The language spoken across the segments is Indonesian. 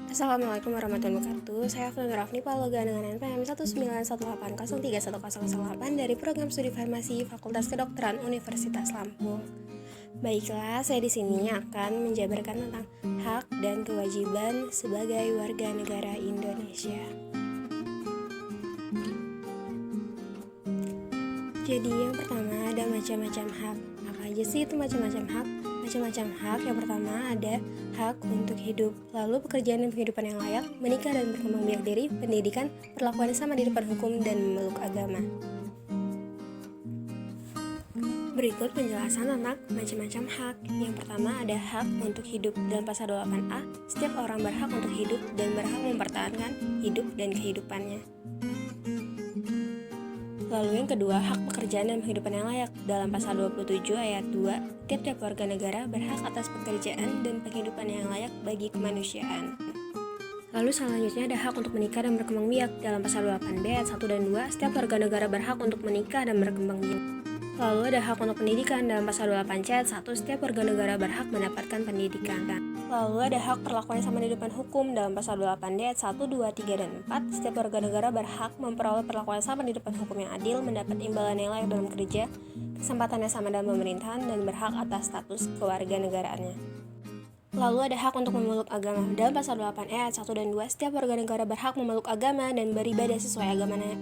Assalamualaikum warahmatullahi wabarakatuh. Saya Afnan Rafni Paloga dengan NPM 191803008 dari Program Studi Farmasi Fakultas Kedokteran Universitas Lampung. Baiklah, saya di sini akan menjabarkan tentang hak dan kewajiban sebagai warga negara Indonesia. Jadi yang pertama ada macam-macam hak. Apa aja sih itu macam-macam hak? Macam-macam hak yang pertama ada hak untuk hidup, lalu pekerjaan dan penghidupan yang layak, menikah dan berkembang biak diri, pendidikan, perlakuan yang sama di depan hukum, dan memeluk agama. Berikut penjelasan tentang macam-macam hak. Yang pertama ada hak untuk hidup. Dalam pasal 28A, setiap orang berhak untuk hidup dan berhak mempertahankan hidup dan kehidupannya. Lalu yang kedua, hak pekerjaan dan kehidupan yang layak. Dalam pasal 27 ayat 2, tiap-tiap warga negara berhak atas pekerjaan dan penghidupan yang layak bagi kemanusiaan. Lalu selanjutnya ada hak untuk menikah dan berkembang biak. Dalam pasal 28B ayat 1 dan 2, setiap warga negara berhak untuk menikah dan berkembang biak. Lalu ada hak untuk pendidikan. Dalam pasal 28C ayat 1, setiap warga negara berhak mendapatkan pendidikan. Lalu ada hak perlakuan yang sama di depan hukum. Dalam pasal 28D ayat 1, 2, 3, dan 4, setiap warga negara berhak memperoleh perlakuan yang sama di depan hukum yang adil, mendapat imbalan yang layak dalam kerja, kesempatan yang sama dalam pemerintahan, dan berhak atas status kewarganegaraannya. Lalu ada hak untuk memeluk agama. Dalam pasal 28E ayat 1 dan 2, setiap warga negara berhak memeluk agama dan beribadah sesuai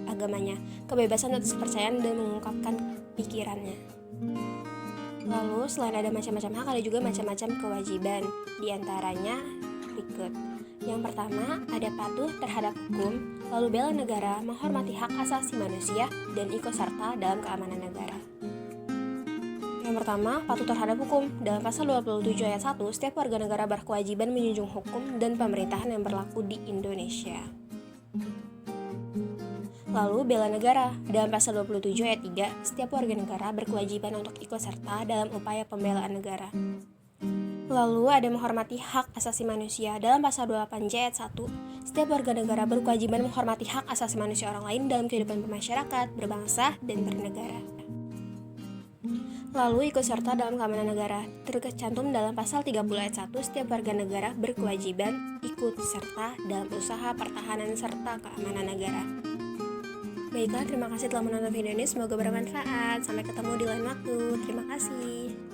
agamanya, kebebasan atas kepercayaan dan mengungkapkan pikirannya. Lalu selain ada macam-macam hak, ada juga macam-macam kewajiban. Di antaranya berikut. Yang pertama ada patuh terhadap hukum, lalu bela negara, menghormati hak asasi manusia, dan ikut serta dalam keamanan negara. Yang pertama, patuh terhadap hukum. Dalam pasal 27 ayat 1, setiap warga negara berkewajiban menjunjung hukum dan pemerintahan yang berlaku di Indonesia. Lalu bela negara. Dalam pasal 27 ayat 3, setiap warga negara berkewajiban untuk ikut serta dalam upaya pembelaan negara. Lalu ada menghormati hak asasi manusia. Dalam pasal 28J ayat 1, setiap warga negara berkewajiban menghormati hak asasi manusia orang lain dalam kehidupan bermasyarakat, berbangsa, dan bernegara. Lalu ikut serta dalam keamanan negara. Tercantum dalam pasal 30 ayat 1, setiap warga negara berkewajiban ikut serta dalam usaha pertahanan serta keamanan negara. Baiklah, terima kasih telah menonton video ini. Semoga bermanfaat. Sampai ketemu di lain waktu. Terima kasih.